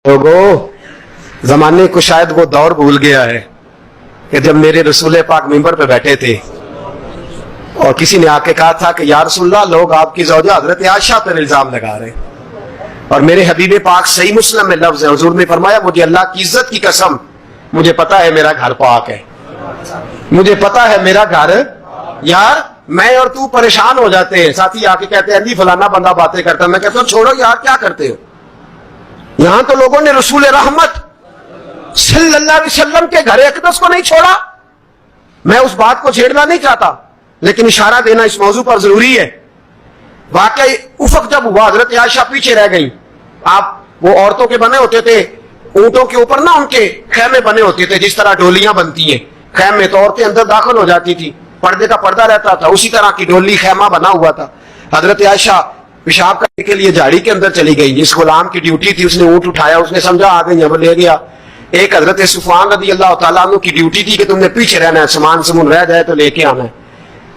लोगों, जमाने को शायद वो दौर भूल गया है कि जब मेरे रसूल पाक मिंबर पे बैठे थे और किसी ने आके कहा था कि या रसूलल्लाह, लोग आपकी ज़ौजा हजरत आयशा पर इल्जाम लगा रहे हैं। और मेरे हबीब पाक सही मुस्लिम में लफ्ज है, हुजूर ने फरमाया, मुझे अल्लाह की इज्जत की कसम, मुझे पता है मेरा घर पाक है, मुझे पता है मेरा घर। यार मैं और तू परेशान हो जाते हैं, साथी आके कहते हैं जी फलाना बंदा बातें करता है। मैं कहता हूँ छोड़ो यार, क्या करते हो। यहां तो लोगों ने रसूल रहमत सल्लल्लाहु अलैहि वसल्लम के घर अक़दस को नहीं छोड़ा। मैं उस बात को छेड़ना नहीं चाहता, लेकिन इशारा देना इस मौजू पर जरूरी है। वाकई उफक जब हुआ, हजरत आयशा पीछे रह गई। आप वो औरतों के बने होते थे, ऊंटों के ऊपर ना उनके खैमे बने होते थे, जिस तरह डोलियां बनती हैं खैमे, तो औरतें अंदर दाखिल हो जाती थी, पर्दे का पर्दा रहता था, उसी तरह की डोली खैमा बना हुआ था। हजरत आयशा पेशाब करने के लिए झाड़ी के अंदर चली गई। जिस गुलाम की ड्यूटी थी उसने ऊंट उठाया, उसने समझा आ गई, अब ले गया। एक हजरत सुफान रज़ी अल्लाह तआला अन्हु की ड्यूटी थी कि तुमने पीछे रहना है, सामान समून रह जाए तो लेके आना है।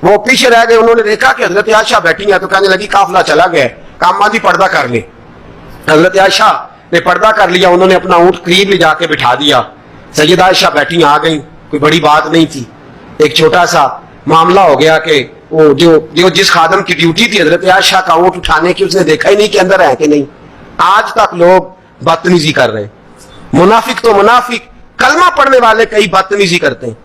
वो पीछे रह गए, उन्होंने देखा कि हजरत आयशा बैठी है, तो कहने लगी काफिला चला गया, काम माजी पर्दा कर ले। हजरत आयशा ने पर्दा कर लिया, उन्होंने अपना ऊंट करीब ले जाके बिठा दिया। सैयदा आयशा बैठी आ गई, कोई बड़ी बात नहीं थी, एक छोटा सा मामला हो गया कि वो जो जिस खादम की ड्यूटी थी हजरत आयशा का ऊंट उठाने की, उसने देखा ही नहीं कि अंदर है कि नहीं। आज तक लोग बदतमीजी कर रहे हैं। मुनाफिक तो मुनाफिक, कलमा पढ़ने वाले कई बदतमीजी करते हैं।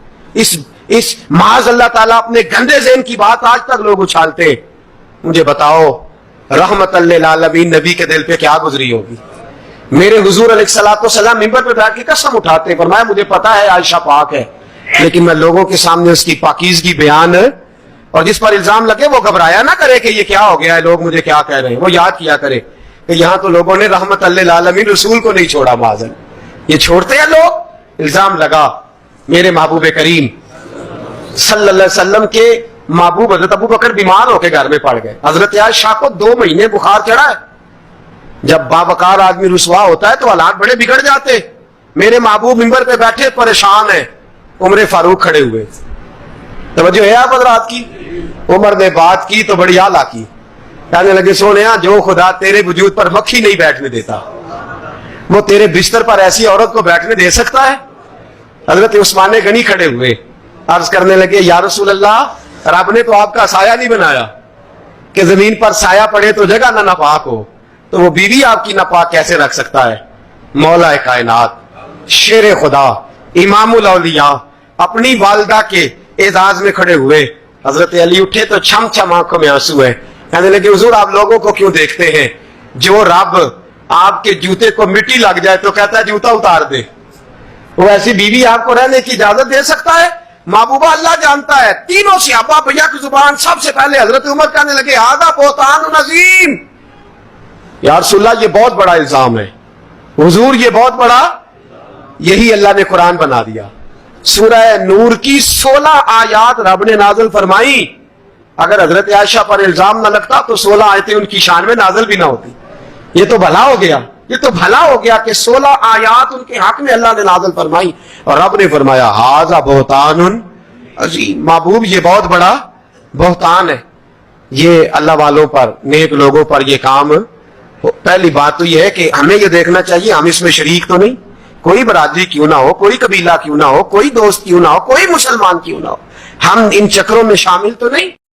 इस माज अल्लाह ताला अपने गंदे ज़हन की बात आज तक लोग उछालते हैं। मुझे बताओ रहमतल लिल आलमीन नबी के दिल पे क्या गुजरी होगी। मेरे हुजूर अलैहिस्सलातु वस्सलाम मिंबर पे बैठ के कसम उठाते, फरमाया मुझे पता है आयशा पाक है, लेकिन मैं लोगों के सामने उसकी पाकीज़गी बयान, और जिस पर इल्जाम लगे वो घबराया ना करे कि ये क्या हो गया है, लोग मुझे क्या कह रहे हैं। वो याद किया करे कि यहां तो लोगों ने रहमतल लिल आलमीन रसूल को नहीं छोड़ा, माज़न ये छोड़ते हैं लोग। इल्जाम लगा मेरे महबूब करीम सल्लल्लाहु अलैहि वसल्लम के महबूब हजरत अबू बकर बीमार होकर घर में पड़ गए। हजरत आयशा को 2 महीने बुखार चढ़ा है। जब बावकार आदमी रुसवा होता है तो हालात बड़े बिगड़ जाते। मेरे महबूब मिंबर पे बैठे परेशान है, उमर फारूक खड़े हुए। तवज्जो है आप हज़रात की। उमर ने बात की तो बड़ी आला की, कहने लगे सोनिया, जो खुदा तेरे वजूद पर मक्खी नहीं बैठने देता, वो तेरे बिस्तर पर ऐसी औरत को बैठने दे सकता है। हजरत उस्मान गनी खड़े हुए, अर्ज करने लगे या रसूल अल्लाह, रब ने तो आपका साया नहीं बनाया कि जमीन पर साया पड़े तो जगह ना नापाक हो, तो वो बीवी आपकी नापाक कैसे रख सकता है। मौला कायनात, शेर खुदा, इमामुल औलिया अपनी वालिदा के एजाज में खड़े हुए। हजरत अली उठे तो छम छम आंखों में आंसू है। कहने लगे हुजूर आप लोगों को क्यों देखते हैं, जो रब आपके जूते को मिट्टी लग जाए तो कहता है जूता उतार दे, वो ऐसी बीवी आपको रहने की इजाजत दे सकता है। महबूबा अल्लाह जानता है। तीनों सहाबा भैया की जुबान सबसे पहले हजरत उमर कहने लगे आदा बोतान नजीम, या रसूलल्लाह ये बहुत बड़ा इल्जाम है, हुजूर ये बहुत बड़ा। यही अल्लाह ने कुरान बना दिया। सूरह नूर की 16 आयात रब ने नाज़िल फरमाई। अगर हजरत आयशा पर इल्जाम न लगता तो 16 आयतें उनकी शान में नाज़िल भी ना होती। ये तो भला हो गया, ये तो भला हो गया कि 16 आयात उनके हक में अल्लाह ने नाज़िल फरमाई। और रब ने फरमाया हाज़ा बोहतानुन अज़ीम, महबूब ये बहुत बड़ा बोहतान है। ये अल्लाह वालों पर, नेक लोगों पर ये काम। पहली बात तो ये है कि हमें ये देखना चाहिए हम इसमें शरीक तो नहीं। कोई बरादरी क्यों ना हो, कोई कबीला क्यों ना हो, कोई दोस्त क्यों ना हो, कोई मुसलमान क्यों ना हो, हम इन चक्रों में शामिल तो नहीं।